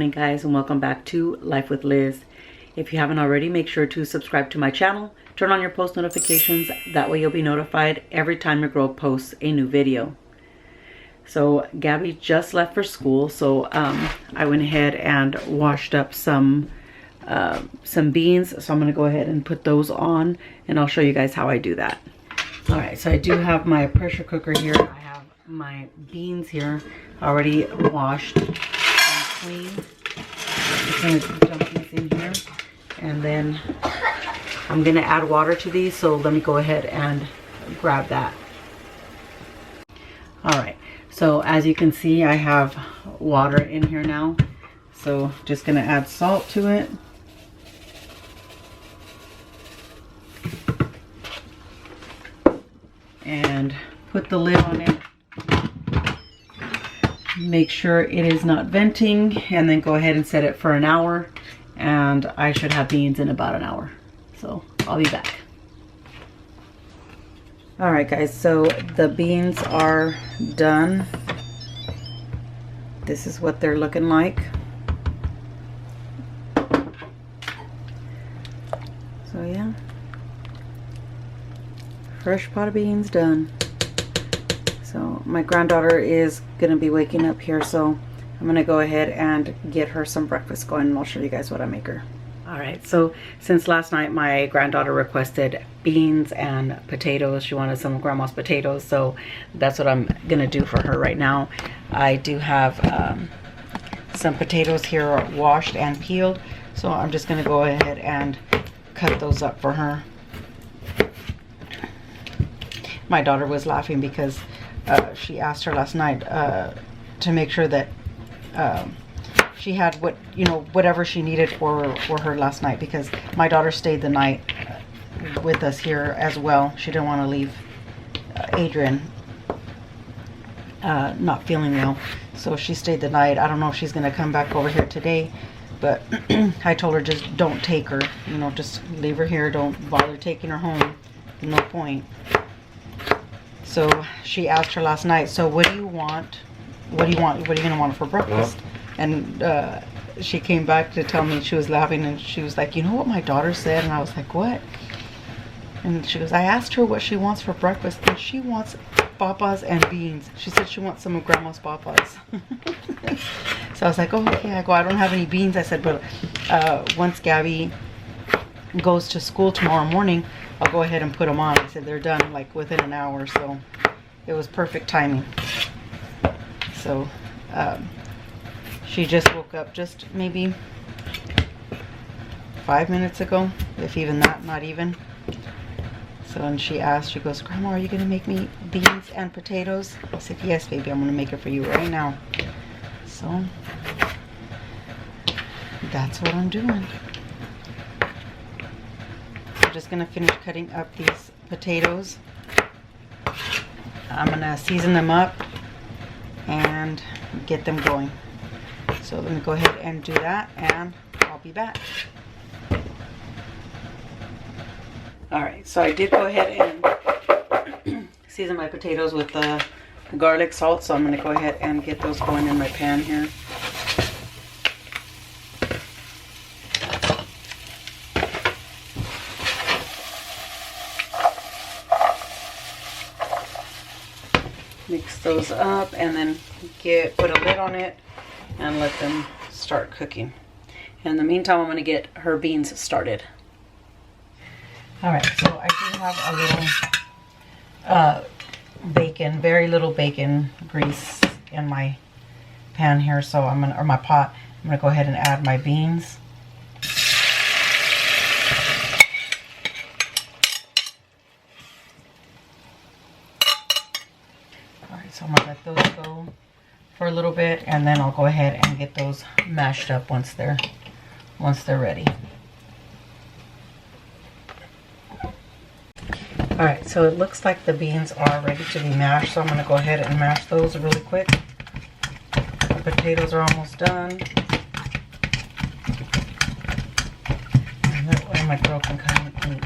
morning, guys, and welcome back to Life with Liz. If you haven't already, make sure to subscribe to my channel, turn on your post notifications, that way you'll be notified every time your girl posts a new video. So Gabby just left for school, so I went ahead and washed up some beans, so I'm going to go ahead and put those on, and I'll show you guys how I do that. All right, so I do have my pressure cooker here. I have my beans here already washed and clean. I'm going to dump these in here, and then I'm going to add water to these, so let me go ahead and grab that. All right, so as you can see, I have water in here now, so just going to add salt to it. And put the lid on it. Make sure it is not venting, and then go ahead and set it for an hour, and I should have beans in about an hour. So I'll be back. All right, guys, so the beans are done. This is what they're looking like. So yeah, fresh pot of beans done. So my granddaughter is gonna be waking up here, so I'm gonna go ahead and get her some breakfast going, and I'll show you guys what I make her. All right, so since last night my granddaughter requested beans and potatoes, she wanted some of grandma's potatoes, so that's what I'm gonna do for her right now. I do have some potatoes here washed and peeled, so I'm just gonna go ahead and cut those up for her. My daughter was laughing because she asked her last night to make sure that she had whatever she needed for her last night, because my daughter stayed the night with us here as well. She didn't want to leave Adrienne not feeling well, so she stayed the night. I don't know if she's gonna come back over here today, but I told her just don't take her, just leave her here, don't bother taking her home, no point. So she asked her last night, so what do you want? What are you gonna want for breakfast? And she came back to tell me, she was laughing, and she was like, you know what my daughter said? And I was like, what? And she goes, I asked her what she wants for breakfast, and she wants papas and beans. She said she wants some of grandma's papas. So I was like, oh, okay. I go, I don't have any beans. I said, but once Gabby goes to school tomorrow morning, I'll go ahead and put them on. I said they're done like within an hour, so it was perfect timing. So she just woke up just maybe 5 minutes ago, if even that, not even. So, and she asked, she goes, Grandma, are you gonna make me beans and potatoes? I said, yes, baby, I'm gonna make it for you right now. So that's what I'm doing. Just gonna finish cutting up these potatoes. I'm gonna season them up and get them going. So let me go ahead and do that, and I'll be back. All right, so I did go ahead and season my potatoes with the garlic salt, so I'm gonna go ahead and get those going in my pan here. Mix those up, and then put a lid on it and let them start cooking. In the meantime, I'm going to get her beans started. All right, so I do have a little bacon, very little bacon grease in my pan here, so or my pot. I'm going to go ahead and add my beans. So I'm going to let those go for a little bit, and then I'll go ahead and get those mashed up once they're ready. All right, so it looks like the beans are ready to be mashed, so I'm going to go ahead and mash those really quick. The potatoes are almost done. And that way my girl can come and eat.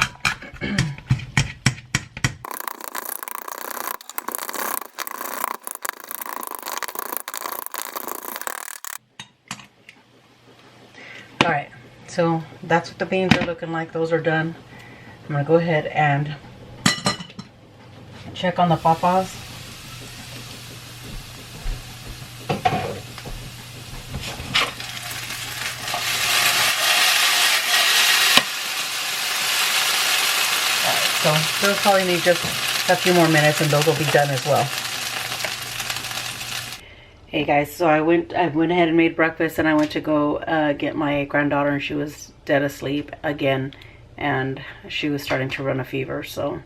so that's what the beans are looking like. Those are done. I'm gonna go ahead and check on the papas. So they'll probably need just a few more minutes and those will be done as well. Hey guys, so I went ahead and made breakfast, and I went to go get my granddaughter, and she was dead asleep again, and she was starting to run a fever. So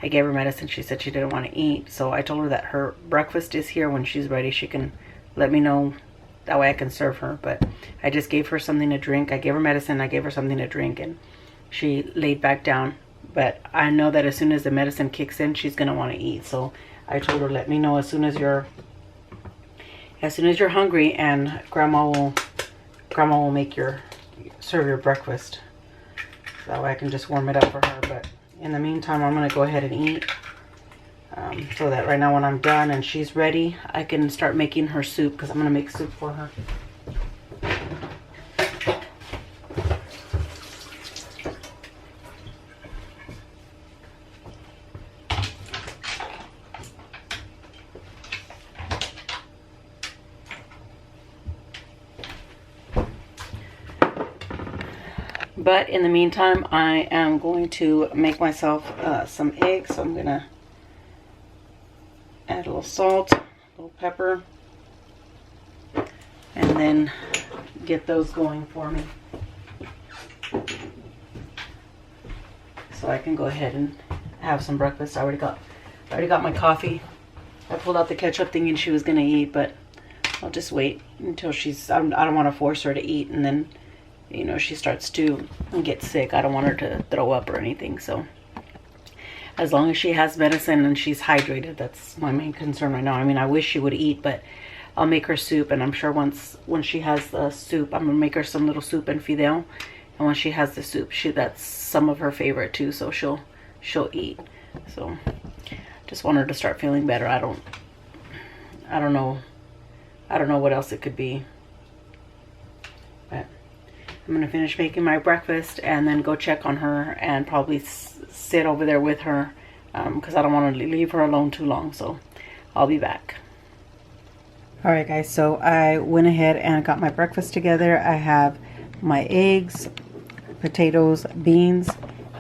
I gave her medicine. She said she didn't want to eat, so I told her that her breakfast is here. When she's ready, she can let me know. That way I can serve her. But I just gave her something to drink. I gave her medicine, I gave her something to drink, and she laid back down. But I know that as soon as the medicine kicks in, she's gonna want to eat. So I told her, let me know as soon as you're hungry, and grandma will serve your breakfast. That way I can just warm it up for her. But in the meantime, I'm gonna go ahead and eat, so that right now when I'm done and she's ready, I can start making her soup, because I'm gonna make soup for her. But in the meantime, I am going to make myself some eggs. So I'm going to add a little salt, a little pepper, and then get those going for me. So I can go ahead and have some breakfast. I already got my coffee. I pulled out the ketchup thing and she was going to eat, but I'll just wait until I don't want to force her to eat, and then, you know, she starts to get sick. I don't want her to throw up or anything. So as long as she has medicine and she's hydrated, that's my main concern right now. I mean, I wish she would eat, but I'll make her soup, and I'm sure when she has the soup, I'm gonna make her some little soup and fidel. And when she has the soup, that's some of her favorite too, so she'll eat. So just want her to start feeling better. I don't know what else it could be. But I'm gonna finish making my breakfast and then go check on her, and probably sit over there with her, because I don't want to leave her alone too long. So I'll be back. Alright guys, so I went ahead and got my breakfast together. I have my eggs, potatoes, beans,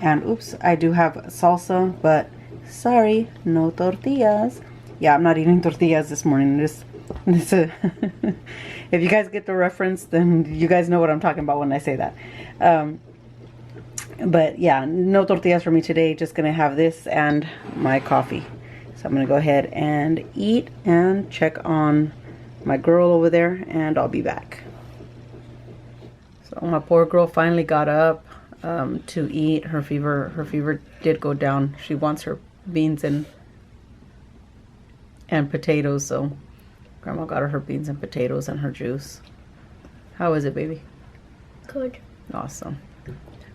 and oops, I do have salsa, but sorry, no tortillas. Yeah, I'm not eating tortillas this morning. If you guys get the reference, then you guys know what I'm talking about when I say that. But yeah, no tortillas for me today. Just gonna have this and my coffee. So I'm gonna go ahead and eat and check on my girl over there, and I'll be back. So my poor girl finally got up to eat. Her fever did go down. She wants her beans and potatoes, so Grandma got her beans and potatoes and her juice. How is it, baby? Good. Awesome.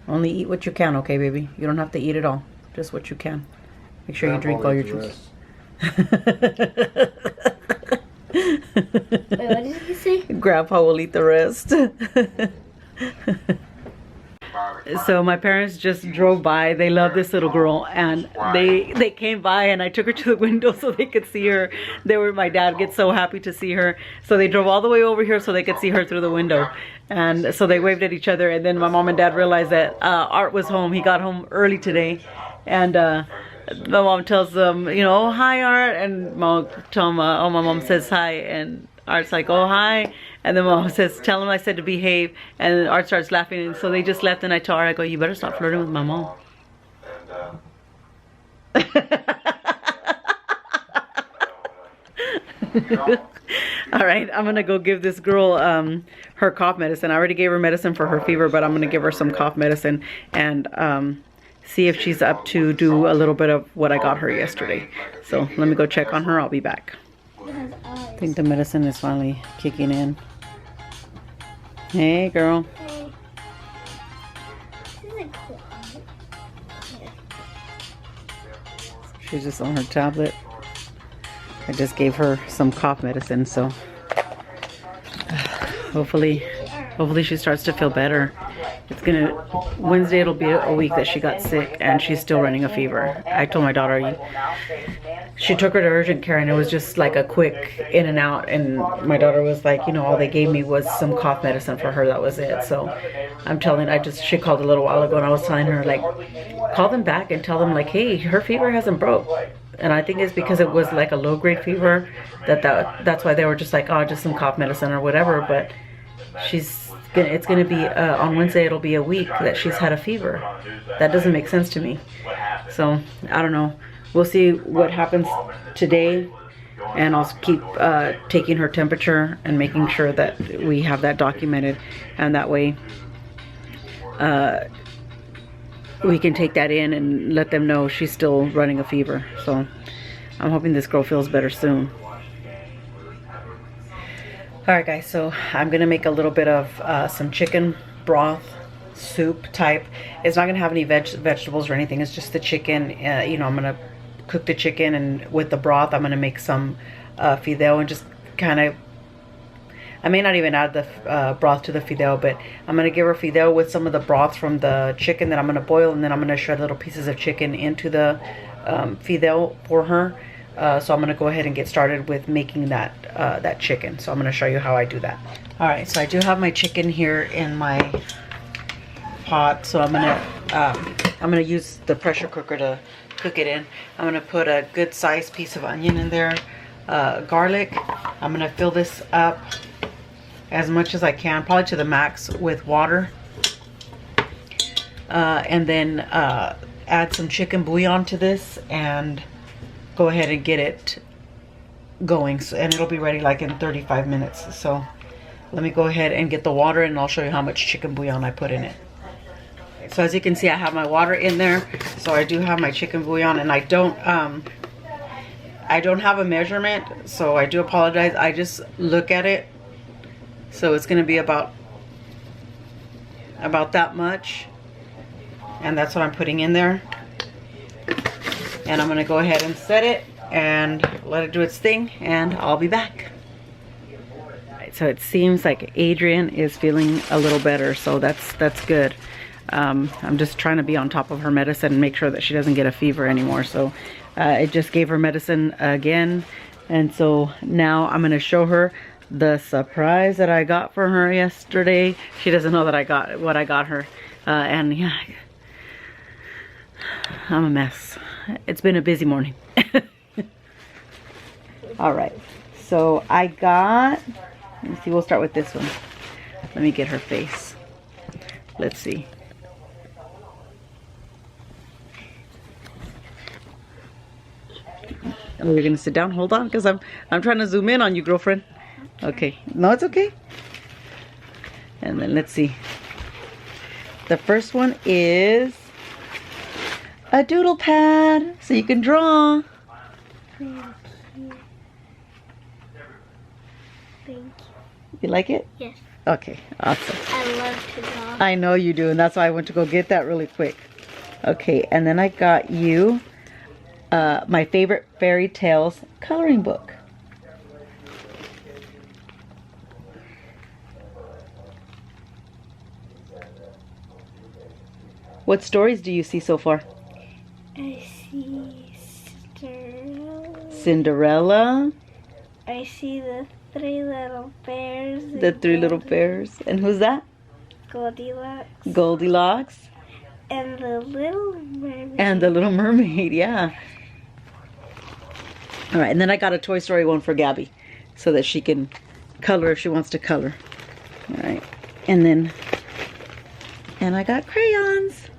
Only eat what you can, okay, baby? You don't have to eat it all. Just what you can. Make sure you drink all your juice. Wait, what did you say? Grandpa will eat the rest. So my parents just drove by. They love this little girl, and they came by, and I took her to the window so they could see her. My dad gets so happy to see her, so they drove all the way over here so they could see her through the window. And so they waved at each other, and then my mom and dad realized that Art was home. He got home early today, and my mom tells them, you know, oh, hi Art, and my mom says hi, and Art's like, oh hi, and then mom says, tell him I said to behave, and Art starts laughing, and so they just left, and I told Art, I go, you better stop flirting with my mom. All right, I'm gonna go give this girl her cough medicine. I already gave her medicine for her fever, but I'm gonna give her some cough medicine and see if she's up to do a little bit of what I got her yesterday. So let me go check on her. I'll be back. I think the medicine is finally kicking in. Hey, girl. Hey. She's just on her tablet. I just gave her some cough medicine, so hopefully she starts to feel better. It's Wednesday it'll be a week that she got sick and she's still running a fever. I told my daughter, she took her to urgent care and it was just like a quick in and out, and my daughter was like, you know, all they gave me was some cough medicine for her, that was it. So I'm telling, she called a little while ago and I was telling her, like, call them back and tell them, like, hey, her fever hasn't broke. And I think it's because it was like a low grade fever that's why they were just like, oh, just some cough medicine or whatever. But it's gonna be on Wednesday it'll be a week that she's had a fever. That doesn't make sense to me. So I don't know, we'll see what happens today, and I'll keep taking her temperature and making sure that we have that documented, and that way we can take that in and let them know she's still running a fever. So I'm hoping this girl feels better soon. Alright guys, so I'm gonna make a little bit of some chicken broth soup type. It's not gonna have any vegetables or anything, it's just the chicken. You know, I'm gonna cook the chicken, and with the broth I'm gonna make some fidel, and just kind of, I may not even add the broth to the fidel, but I'm gonna give her fidel with some of the broth from the chicken that I'm gonna boil, and then I'm gonna shred little pieces of chicken into the fidel for her. So I'm gonna go ahead and get started with making that chicken. So I'm gonna show you how I do that. All right, so I do have my chicken here in my pot. So I'm gonna use the pressure cooker to cook it in. I'm gonna put a good sized piece of onion in there, garlic. I'm gonna fill this up as much as I can, probably to the max, with water, and then add some chicken bouillon to this and go ahead and get it going. And it'll be ready like in 35 minutes. So let me go ahead and get the water, and I'll show you how much chicken bouillon I put in it. So as you can see, I have my water in there, so I do have my chicken bouillon, and I don't have a measurement, so I do apologize. I just look at it. So it's going to be about that much, and that's what I'm putting in there. And I'm going to go ahead and set it and let it do its thing, and I'll be back. Right, so it seems like Adrienne is feeling a little better, so that's good. I'm just trying to be on top of her medicine and make sure that she doesn't get a fever anymore. So I just gave her medicine again, and so now I'm going to show her the surprise that I got for her yesterday. She doesn't know that I got what I got her, and yeah, I'm a mess. It's been a busy morning. All right, so I got, let me see, we'll start with this one. Let me get her face. Let's see. Oh, you're gonna sit down? Hold on, because I'm trying to zoom in on you, girlfriend. Okay, no, it's okay. And then let's see. The first one is a doodle pad, so you can draw. Thank you. Thank you. You like it? Yes. Okay, awesome. I love to draw. I know you do, and that's why I went to go get that really quick. Okay, and then I got you my favorite fairy tales coloring book. What stories do you see so far? I see Cinderella. Cinderella. I see the three little bears. The three little bears. And who's that? Goldilocks. Goldilocks. And the Little Mermaid. And the Little Mermaid, yeah. All right, and then I got a Toy Story one for Gabby so that she can color if she wants to color. All right, and I got crayons.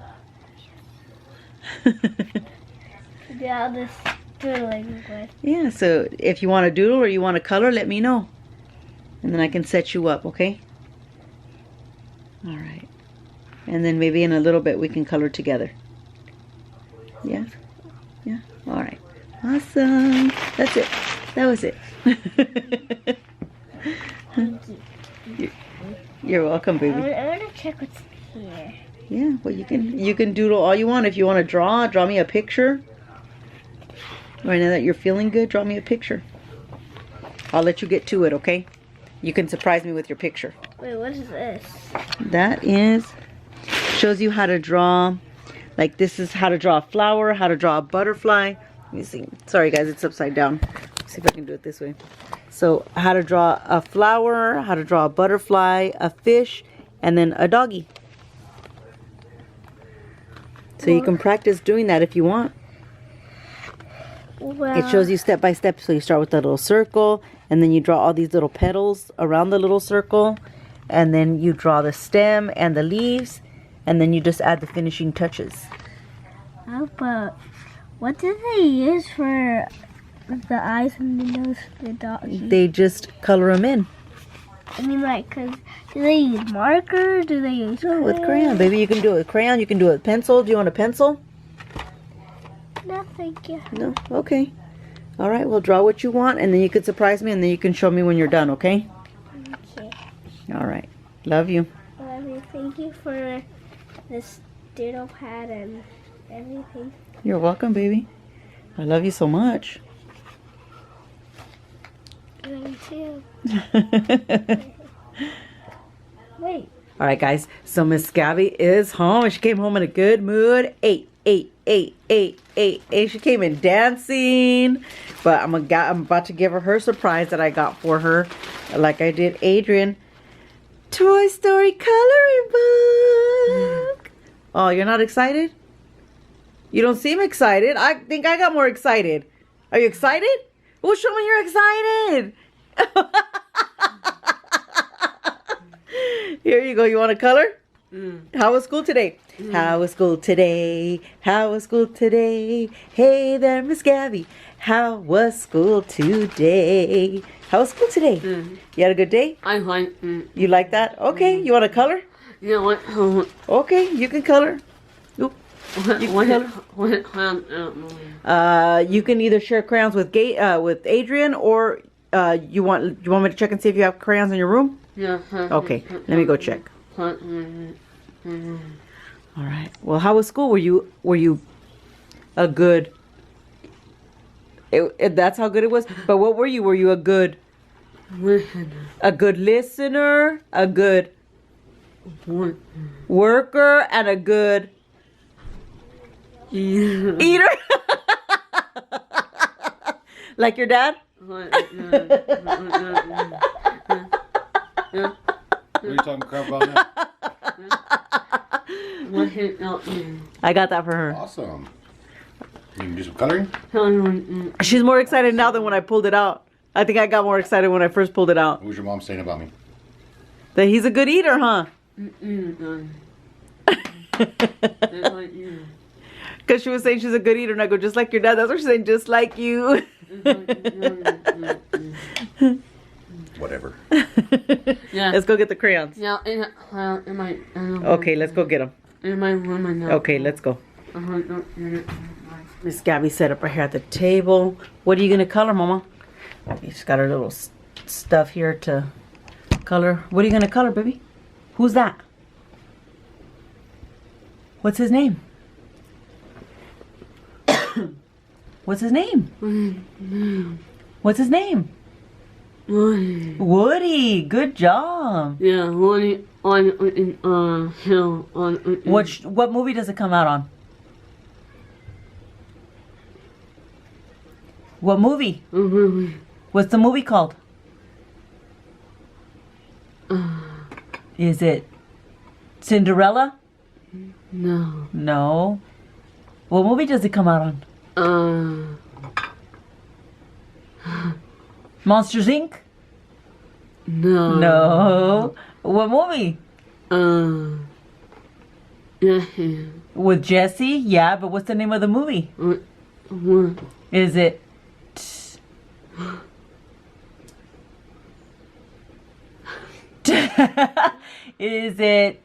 Yeah, this doodling with. Yeah, so if you want to doodle or you want to color, let me know. And then I can set you up, okay? All right. And then maybe in a little bit we can color together. Yeah? Yeah? All right. Awesome. That's it. That was it. You're welcome, baby. I'm gonna check what's here. Yeah, well you can doodle all you want. If you want to draw me a picture. Right now that you're feeling good, draw me a picture. I'll let you get to it, okay? You can surprise me with your picture. Wait, what is this? That is Shows you how to draw. Like this is how to draw a flower, how to draw a butterfly. Let me see. Sorry guys, it's upside down. Let's see if I can do it this way. So how to draw a flower, how to draw a butterfly, a fish, and then a doggy. So you can practice doing that if you want. Well, It shows you step by step. So you start with a little circle, and then you draw all these little petals around the little circle, and then you draw the stem and the leaves, and then you just add the finishing touches. oh, but what do they use for the eyes and the nose for the dog? They just color them in. I mean, like, cause do they use marker? Do they use Oh, with crayon, baby. You can do it with crayon. You can do it with pencil. Do you want a pencil? No, thank you. No? Okay. All right. Well, draw what you want, and then you can surprise me, and then you can show me when you're done, okay? Okay. All right. Love you. Love you. Thank you for this doodle pad and everything. You're welcome, baby. I love you so much. Me too. Wait. All right, guys. So Miss Gabby is home. She came home in a good mood. Ate. She came in dancing. But I'm about to give her surprise that I got for her, like I did Adrienne. Toy Story coloring book. Oh, you're not excited? You don't seem excited. I think I got more excited. Are you excited? Well, show me you're excited. Here you go. You want to color? How was school today? How was school today? How was school today? Hey there, Miss Gabby. How was school today? How was school today? You had a good day? I like. You like that? Okay. You want to color? Yeah. What? Okay. You can color. Oop. You can either share crayons with Adrienne, or you want me to check and see if you have crayons in your room? Yeah. Okay. Let me go check. All right. Well, how was school? Were you a good? That's how good it was. But what were you? Were you a good listener, a good worker, and a good eater? Like your dad? What are you talking crap about now? I got that for her. Awesome. You can do some coloring? She's more excited now than when I pulled it out. I think I got more excited when I first pulled it out. What was your mom saying about me? That he's a good eater, huh? Because she was saying she's a good eater, and I go, just like your dad. That's what she's saying, just like you. Whatever. Yeah. Let's go get the crayons. Yeah. Okay, let's go get them. In my room, I know. Okay, let's go. Miss Gabby set up right here at the table. What are you going to color, Mama? She's got her little stuff here to color. What are you going to color, baby? Who's that? What's his name? What's his name? What's his name? Woody. Woody. Good job. Yeah, Woody on hill on. What movie does it come out on? What movie? What's the movie called? Is it Cinderella? No. No. What movie does it come out on? Monsters Inc? No. No. What movie? Yeah. With Jesse? Yeah, but what's the name of the movie? What? Is it... Is it...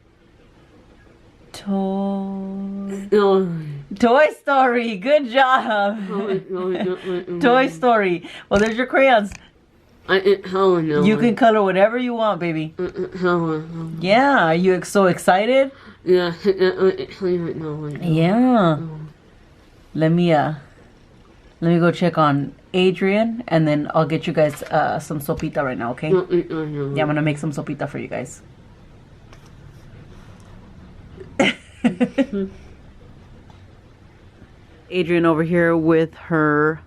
Toy Story. Good job. Toy Story. Well, there's your crayons. You can color whatever you want, baby. Yeah. Are you so excited? Yeah. Yeah. Let me go check on Adrienne, and then I'll get you guys some sopita right now, okay? Yeah, I'm gonna make some sopita for you guys. Adrienne over here with her,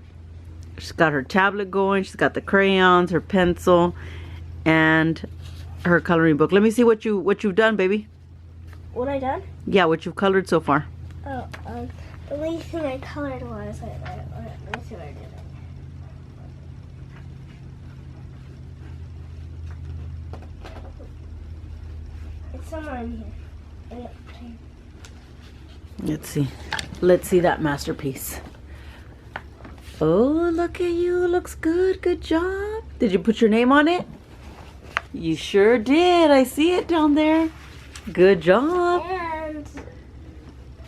she's got her tablet going, she's got the crayons, her pencil, and her coloring book. Let me see what you've done, baby. What I done? Yeah, what you've colored so far. Oh, the only thing I colored was, let me see what I did. It's somewhere in here. Let's see that masterpiece. Oh, look at you. Looks good. Good job. Did you put your name on it? You sure did. I see it down there. Good job. And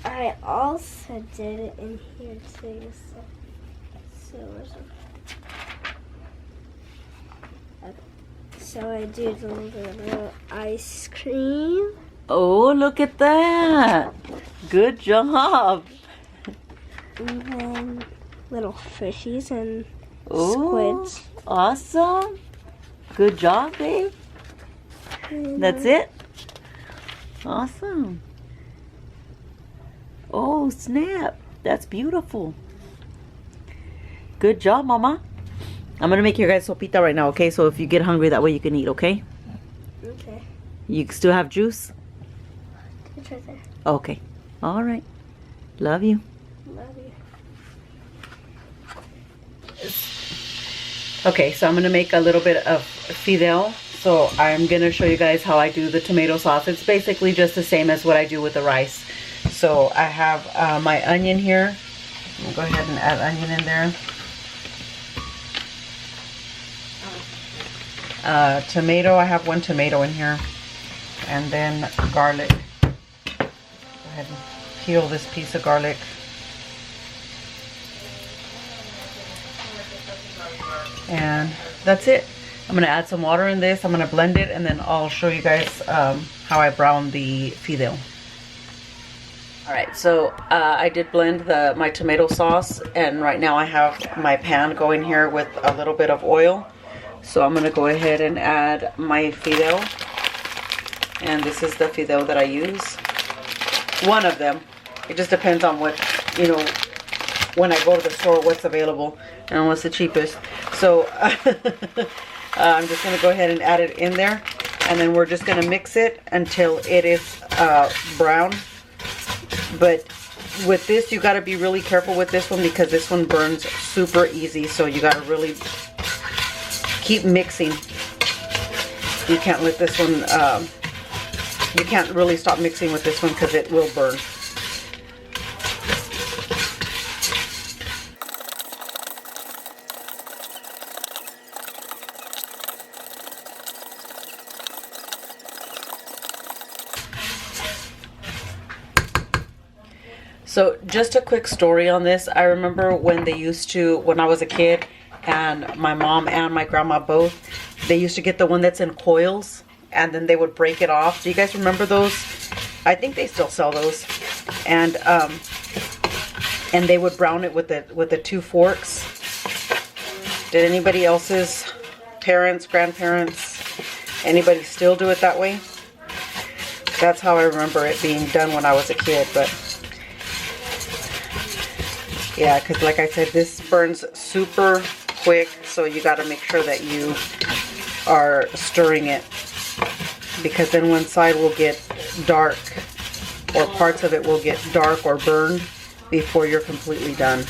I also did it in here too. So I did a little ice cream. Oh, look at that. Good job. And then little fishies and Oh, squids. awesome. Good job, babe. That's it? Awesome. Oh, snap. That's beautiful. Good job, Mama. I'm gonna make you guys sopita right now, okay? So if you get hungry, that way you can eat, okay? Okay. You still have juice? It's right there. Okay. All right. Love you. Love you. Okay, so I'm gonna make a little bit of fidel. So I'm gonna show you guys how I do the tomato sauce. It's basically just the same as what I do with the rice. So I have my onion here. I'll go ahead and add onion in there. Tomato, I have 1 tomato in here. And then garlic. Go ahead and peel this piece of garlic. And that's it. I'm gonna add some water in this. I'm gonna blend it, and then I'll show you guys how I brown the fidel. All right, so I did blend my tomato sauce, and right now I have my pan going here with a little bit of oil. So I'm gonna go ahead and add my fidel, and this is the fidel that I use. One of them. It just depends on what, you know, when I go to the store, what's available and what's the cheapest. So I'm just going to go ahead and add it in there, and then we're just going to mix it until it is brown. But with this, you got to be really careful with this one, because this one burns super easy. So you got to really keep mixing. You can't let this one, you can't really stop mixing with this one, because it will burn. So just a quick story on this. I remember when they used to, when I was a kid, and my mom and my grandma both, they used to get the one that's in coils, and then they would break it off. Do you guys remember those? I think they still sell those. And they would brown it with the 2 forks. Did anybody else's parents, grandparents, anybody still do it that way? That's how I remember it being done when I was a kid. But yeah, because like I said, this burns super quick, so you got to make sure that you are stirring it, because then one side will get dark, or parts of it will get dark or burned before you're completely done.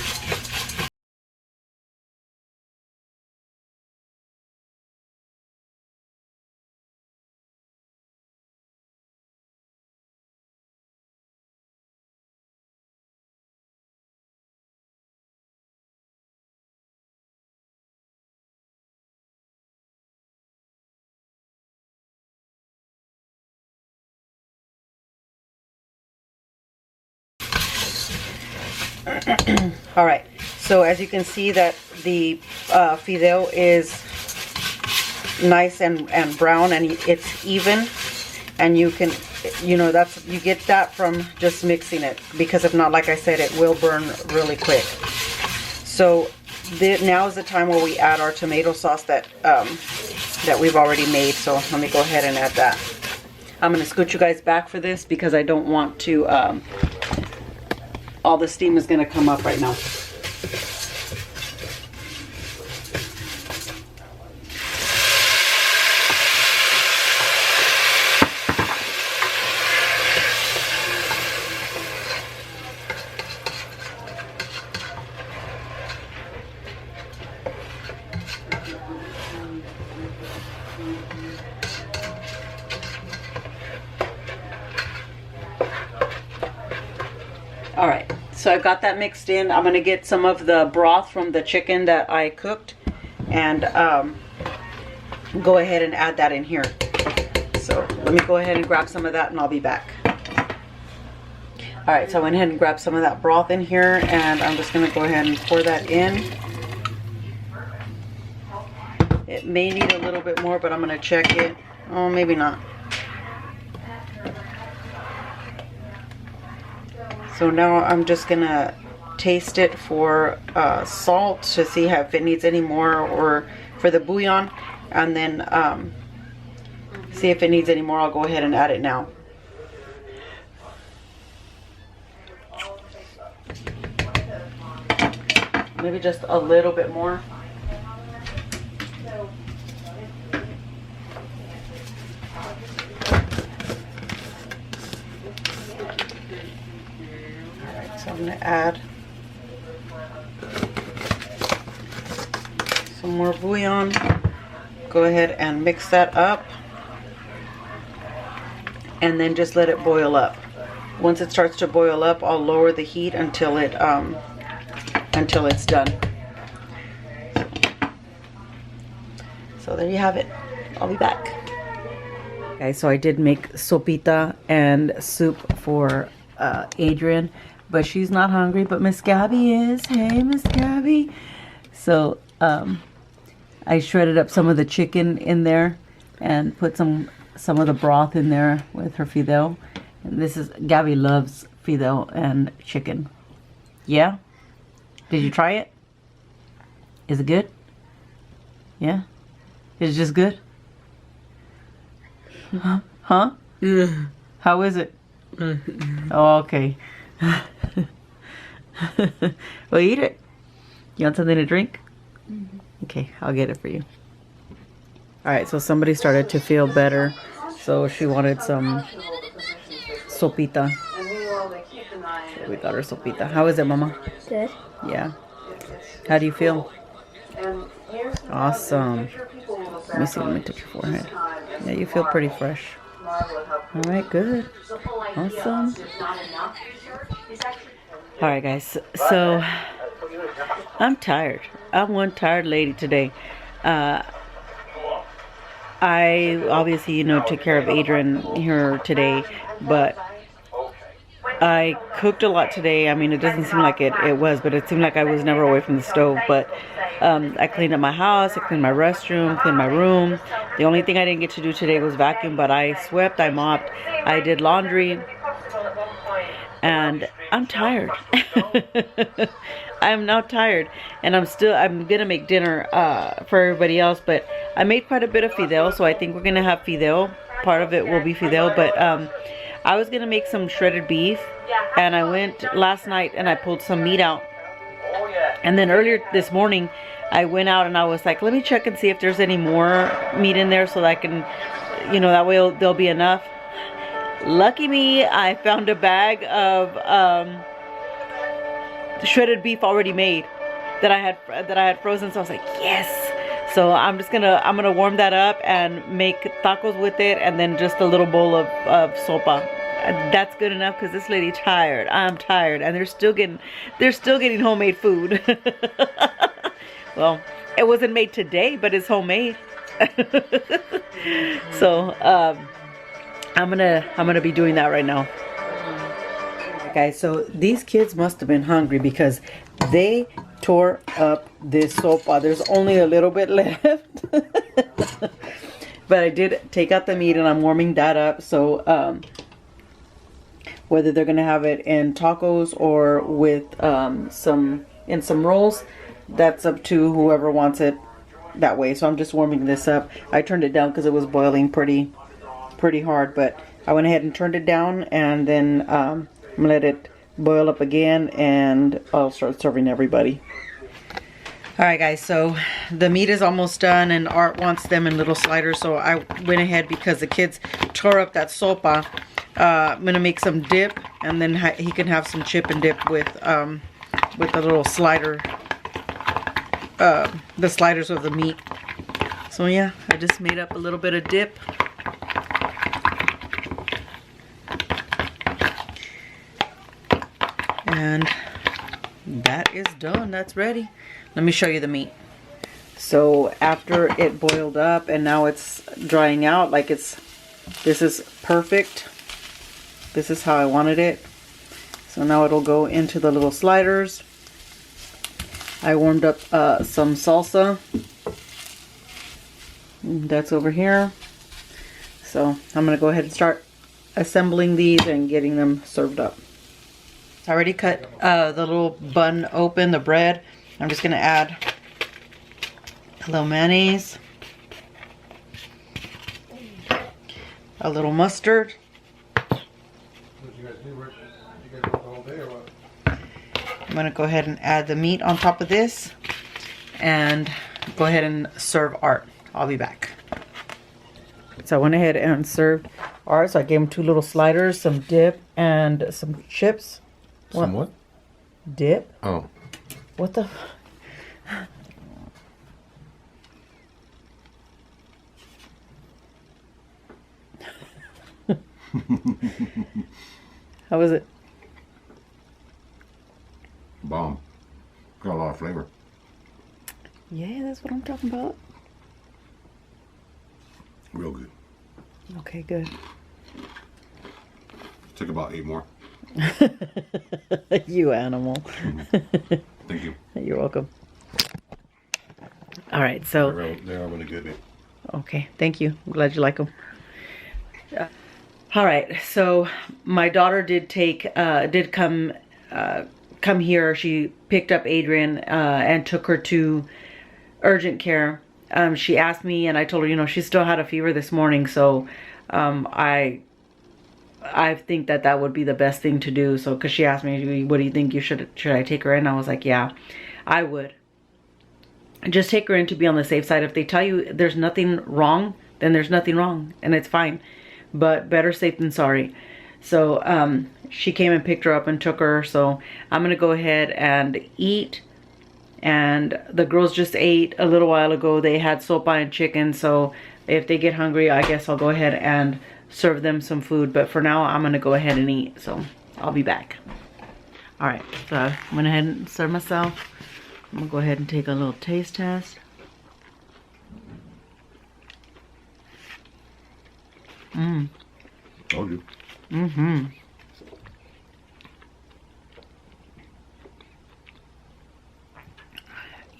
All right, so as you can see that the fidel is nice and brown, and it's even, and you can, you know, that's, you get that from just mixing it, because if not, like I said, it will burn really quick. So now is the time where we add our tomato sauce that that we've already made. So let me go ahead and add that. I'm gonna scoot you guys back for this because I don't want to, all the steam is gonna come up right now. All right, so I've got that mixed in. I'm gonna get some of the broth from the chicken that I cooked and go ahead and add that in here. So let me go ahead and grab some of that and I'll be back. All right, so I went ahead and grabbed some of that broth in here and I'm just gonna go ahead and pour that in. It may need a little bit more, but I'm gonna check it. Oh, maybe not. So now I'm just gonna taste it for salt to see if it needs any more, or for the bouillon, and then see if it needs any more. I'll go ahead and add it now. Maybe just a little bit more. So I'm going to add some more bouillon. Go ahead and mix that up. And then just let it boil up. Once it starts to boil up, I'll lower the heat until it's done. So there you have it. I'll be back. Okay, so I did make sopita and soup for Adrienne. But she's not hungry, but Miss Gabby is. Hey, Miss Gabby. So I shredded up some of the chicken in there and put some of the broth in there with her fidel. And this is, Gabby loves fidel and chicken. Yeah? Did you try it? Is it good? Yeah? Is it just good? Huh? Yeah. How is it? Oh, okay. Well, eat it. You want something to drink? Okay, I'll get it for you. Alright, so somebody started to feel better, so she wanted some sopita. So we got her sopita. How is it, Mama? Good. Yeah. How do you feel? Awesome. Let me see, let me touch your forehead. Yeah, you feel pretty fresh. Alright, good. Awesome. Alright guys, so I'm tired. I'm one tired lady today. I obviously, you know, took care of Adrienne here today, but I cooked a lot today. I mean, it doesn't seem like it was, but it seemed like I was never away from the stove. But I cleaned up my house, I cleaned my restroom, cleaned my room. The only thing I didn't get to do today was vacuum, but I swept, I mopped, I did laundry, and I'm tired. I'm now tired, and I'm gonna make dinner for everybody else, but I made quite a bit of fidel, so I think we're gonna have fidel. Part of it will be fidel, but I was gonna make some shredded beef, and I went last night and I pulled some meat out, and then earlier this morning I went out and I was like, let me check and see if there's any more meat in there so that I can, you know, that way there'll be enough. Lucky me, I found a bag of shredded beef already made that I had frozen, so I was like, yes. So I'm gonna warm that up and make tacos with it, and then just a little bowl of sopa. That's good enough because this lady tired. I'm tired, and they're still getting homemade food. Well, it wasn't made today, but it's homemade. So I'm gonna be doing that right now. Guys, so these kids must have been hungry because they tore up this sopa. There's only a little bit left. But I did take out the meat and I'm warming that up. So whether they're gonna have it in tacos or with some rolls, that's up to whoever wants it that way. So I'm just warming this up. I turned it down because it was boiling pretty hard, but I went ahead and turned it down, and then I'm gonna let it boil up again, and I'll start serving everybody. Alright guys, so the meat is almost done, and Art wants them in little sliders, so I went ahead because the kids tore up that sopa. I'm gonna make some dip, and then he can have some chip and dip with the little slider, the sliders of the meat. So yeah, I just made up a little bit of dip. And that is done. That's ready. Let me show you the meat. So after it boiled up and now it's drying out, like this is perfect. This is how I wanted it. So now it'll go into the little sliders. I warmed up some salsa. That's over here. So I'm gonna go ahead and start assembling these and getting them served up. I already cut the little bun open, the bread. I'm just gonna add a little mayonnaise, a little mustard, I'm gonna go ahead and add the meat on top of this and go ahead and serve Art. I'll be back. So I went ahead and served Art. So I gave him 2 little sliders, some dip, and some chips. Some what? Dip? Oh. What the? How was it? Bomb. Got a lot of flavor. Yeah, that's what I'm talking about. Real good. Okay, good. Took about 8 more. You animal. Thank you. You're welcome. All right, so They are really good. okay, thank you. I'm glad you like them. All right, so my daughter did come here. She picked up Adrienne and took her to urgent care. She asked me, and I told her, she still had a fever this morning, so I think that would be the best thing to do. So, because she asked me, what do you think should I take her in? I was like, yeah, I would. Just take her in to be on the safe side. If they tell you there's nothing wrong, then there's nothing wrong, and it's fine. But better safe than sorry. So she came and picked her up and took her. So I'm gonna go ahead and eat. And the girls just ate a little while ago. They had sopa and chicken. So if they get hungry, I guess I'll go ahead and serve them some food. But for now, I'm gonna go ahead and eat. So I'll be back. All right, so I went ahead and served myself. I'm gonna go ahead and take a little taste test. Told you.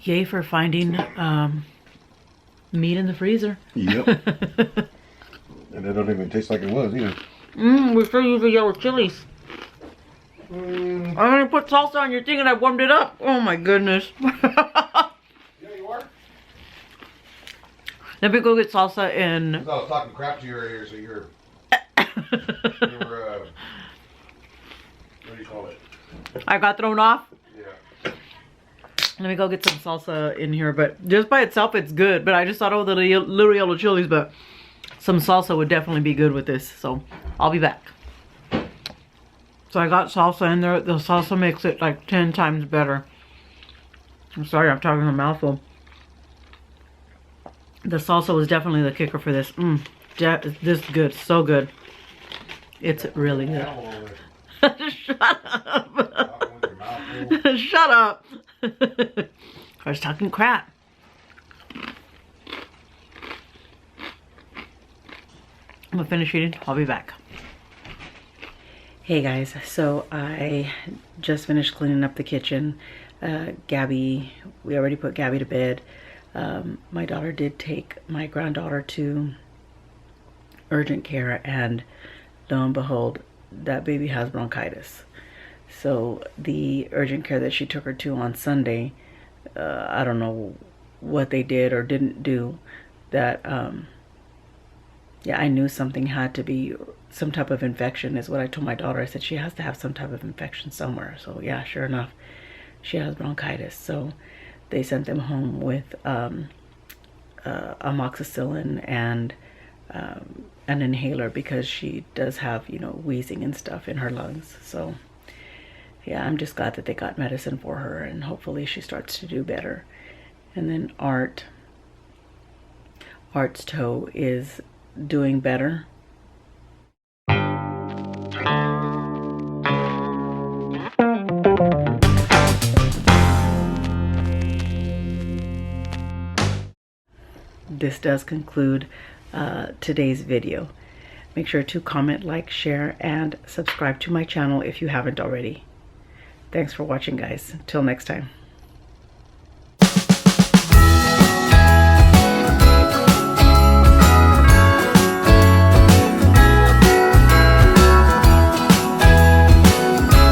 Yay for finding meat in the freezer. Yep. And they don't even taste like it was either. We still use the yellow chilies. I already put salsa on your thing and I warmed it up. Oh my goodness. Yeah, you are. Let me go get salsa in. I was talking crap to you earlier, so you're what do you call it? I got thrown off. Yeah. Let me go get some salsa in here, but just by itself it's good. But I just thought, oh, the little yellow chilies, but some salsa would definitely be good with this. So I'll be back. So I got salsa in there. The salsa makes it like 10 times better. I'm sorry, I'm talking a mouthful. The salsa was definitely the kicker for this. This is good, so good. It's really good. Shut up. Shut up. I was talking crap. I'm gonna finish eating. I'll be back. Hey guys, so I just finished cleaning up the kitchen. Gabby, we already put Gabby to bed. My daughter did take my granddaughter to urgent care, and lo and behold, that baby has bronchitis. So the urgent care that she took her to on Sunday, I don't know what they did or didn't do, that yeah, I knew something had to be, some type of infection is what I told my daughter. I said she has to have some type of infection somewhere. So yeah, sure enough, she has bronchitis. So they sent them home with amoxicillin and an inhaler because she does have, you know, wheezing and stuff in her lungs. So yeah, I'm just glad that they got medicine for her, and hopefully she starts to do better. And then Art's toe is doing better. This does conclude today's video. Make sure to comment, like, share, and subscribe to my channel if you haven't already. Thanks for watching, guys. Till next time.